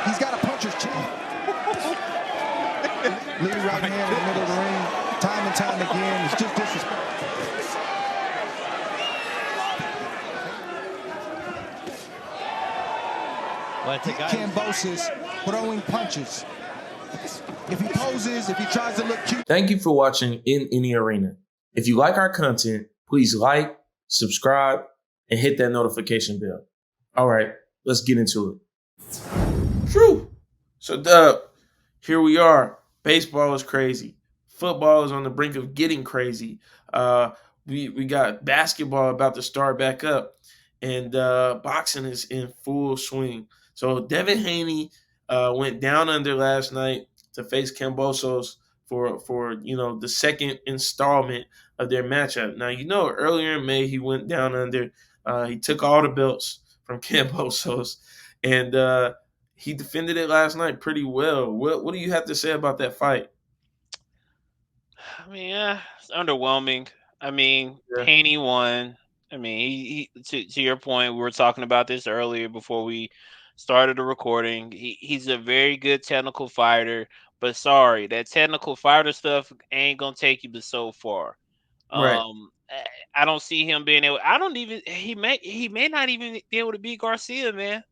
He's got a puncher's chin. Lead right hand in the middle of the ring, time and time again. It's just disrespect. KAMBOSOS throwing punches. If he poses, if he tries to look cute. Thank you for watching In Any Arena. If you like our content, please like, subscribe, and hit that notification bell. All right, let's get into it. True. So, Dub, here we are. Baseball is crazy. Football is on the brink of getting crazy. We got basketball about to start back up, and boxing is in full swing. So Devin Haney went down under last night to face KAMBOSOS for the second installment of their matchup. Now earlier in May he went down under. He took all the belts from KAMBOSOS, and he defended it last night pretty well. What do you have to say about that fight? I mean, it's underwhelming. I mean, Haney won. I mean, to your point, we were talking about this earlier before we started the recording. He's a very good technical fighter, but sorry, that technical fighter stuff ain't gonna take you but so far. Right. I don't see him being able. He may not even be able to beat Garcia, man.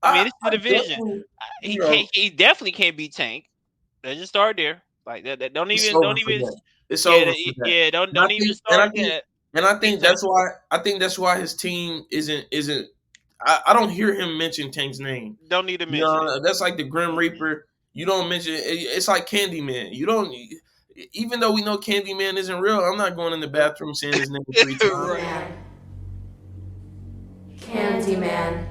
I mean, it's the division. He definitely can't beat Tank. Let's just start there. Like that. Don't even. It's over. Yeah. Don't even start that. And I think that's why his team isn't. I don't hear him mention Tank's name. Don't need to mention. That's like the Grim Reaper. You don't mention. It's like Candyman. You don't. Even though we know Candyman isn't real, I'm not going in the bathroom saying his name 3 times. Candyman.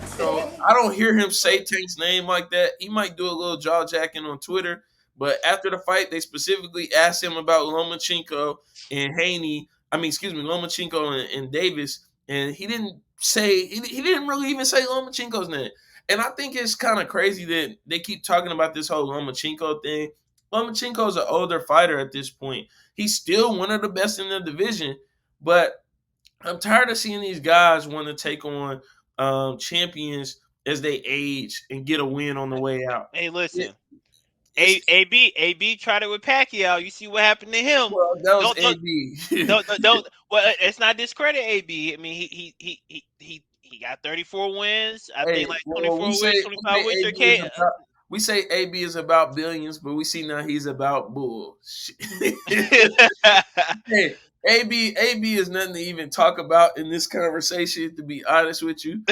So I don't hear him say Tank's name like that. He might do a little jaw jacking on Twitter, but after the fight, they specifically asked him about Lomachenko and Haney. Lomachenko and Davis, and he didn't say. He didn't really even say Lomachenko's name. And I think it's kind of crazy that they keep talking about this whole Lomachenko thing. Lomachenko's an older fighter at this point. He's still one of the best in the division, but I'm tired of seeing these guys want to take on champions as they age and get a win on the way out. Hey, listen. AB tried it with Pacquiao. You see what happened to him. Well, that was AB. Don't. Well, it's not discredit AB. I mean, he got 34 wins. I think like 24 wins, 25 wins. We say AB is about billions, but we see now he's about bullshit. Hey, AB is nothing to even talk about in this conversation, to be honest with you.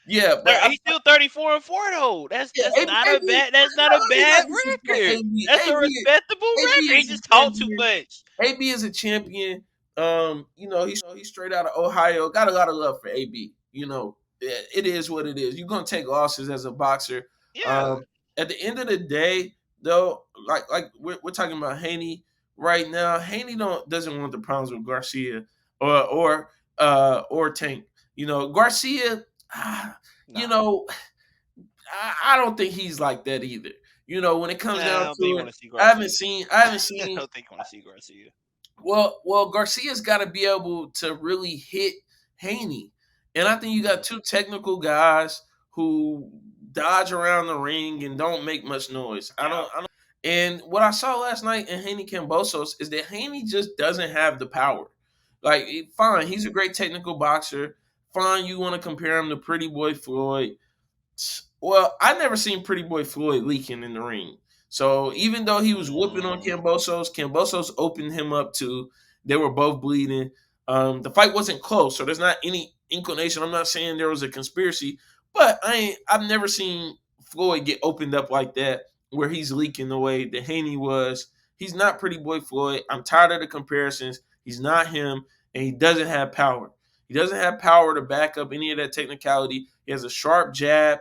Yeah, but he's still 34-4 though. That's not a bad record. That's a respectable record. He just talked too much. AB is a champion. He's straight out of Ohio. Got a lot of love for AB. It is what it is. You're gonna take losses as a boxer. Yeah. At the end of the day, though, like we're talking about Haney right now. Haney doesn't want the problems with Garcia or Tank. Garcia. No. I don't think he's like that either. When it comes down to it, I haven't seen. I don't think you want to see Garcia. Well, Garcia's got to be able to really hit Haney, and I think you got two technical guys who dodge around the ring and don't make much noise. I don't. And what I saw last night in Haney KAMBOSOS is that Haney just doesn't have the power. Like, fine, he's a great technical boxer. Fine, you want to compare him to Pretty Boy Floyd. Well, I never seen Pretty Boy Floyd leaking in the ring. So even though he was whooping on KAMBOSOS opened him up too. They were both bleeding. The fight wasn't close, so there's not any inclination. I'm not saying there was a conspiracy, but I've never seen Floyd get opened up like that, where he's leaking the way that Haney was. He's not Pretty Boy Floyd. I'm tired of the comparisons. He's not him, and he doesn't have power. He doesn't have power to back up any of that technicality. He has a sharp jab.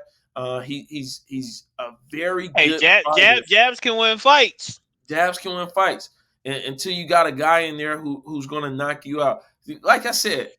He's a very good jabs can win fights. Jabs can win fights. Until you got a guy in there who's going to knock you out. Like I said,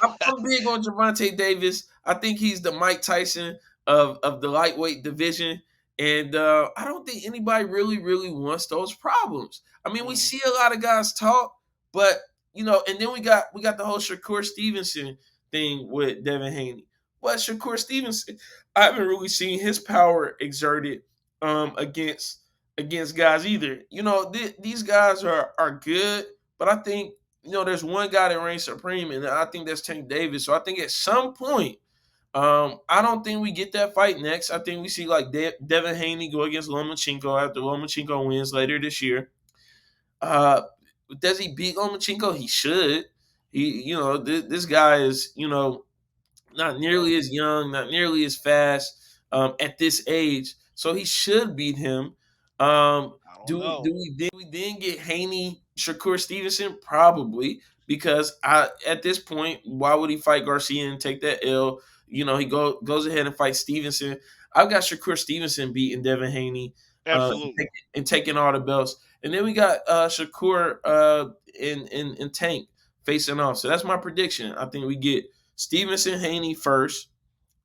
I'm big on Gervonta Davis. I think he's the Mike Tyson of the lightweight division. And I don't think anybody really, really wants those problems. I mean, we see a lot of guys talk, but and then we got the whole Shakur Stevenson thing with Devin Haney. But Shakur Stevenson, I haven't really seen his power exerted against guys either. These guys are good, but I think there's one guy that reigns supreme, and I think that's Tank Davis. So I think at some point, I don't think we get that fight next. I think we see like Devin Haney go against Lomachenko after Lomachenko wins later this year. Does he beat Lomachenko? He should. This guy is, not nearly as young, not nearly as fast at this age, so he should beat him. Do we then get Haney, Shakur Stevenson? Probably, because at this point, why would he fight Garcia and take that L? He goes ahead and fights Stevenson. I've got Shakur Stevenson beating Devin Haney, Absolutely. and taking all the belts, and then we got Shakur and Tank facing off. So that's my prediction. I think we get Stevenson Haney first,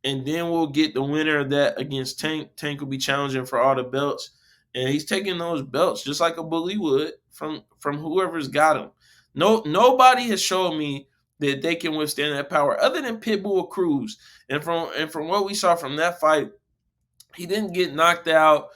and then we'll get the winner of that against Tank. Tank will be challenging for all the belts, and he's taking those belts just like a bully would from whoever's got him. Nobody has shown me that they can withstand that power other than Pitbull Cruz. And from what we saw from that fight, he didn't get knocked out.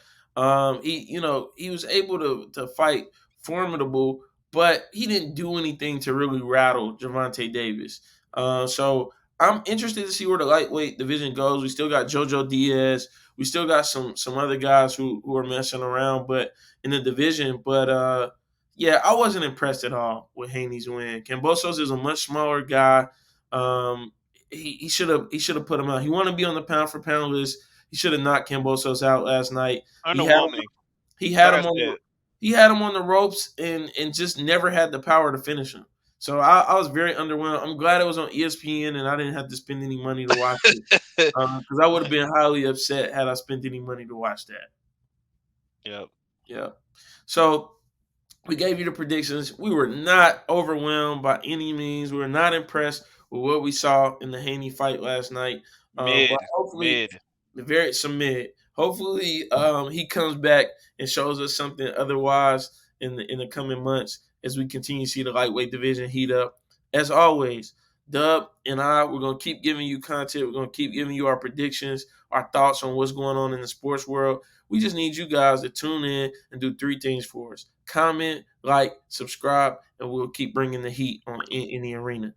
He was able to fight formidable, but he didn't do anything to really rattle Gervonta Davis. So I'm interested to see where the lightweight division goes. We still got JoJo Diaz. We still got some other guys who are messing around, but in the division. But yeah, I wasn't impressed at all with Haney's win. Kambosos is a much smaller guy. He should have put him out. He wanted to be on the pound for pound list. He should have knocked Kambosos out last night. Underwhelming. He had him on the ropes and just never had the power to finish him. So I was very underwhelmed. I'm glad it was on ESPN and I didn't have to spend any money to watch it, because I would have been highly upset had I spent any money to watch that. Yep. Yeah. So we gave you the predictions. We were not overwhelmed by any means. We were not impressed with what we saw in the Haney fight last night. But hopefully, mid. Hopefully, he comes back and shows us something otherwise in the coming months as we continue to see the lightweight division heat up. As always, Dub and we're going to keep giving you content. We're going to keep giving you our predictions, our thoughts on what's going on in the sports world. We just need you guys to tune in and do 3 things for us. Comment, like, subscribe, and we'll keep bringing the heat in the arena.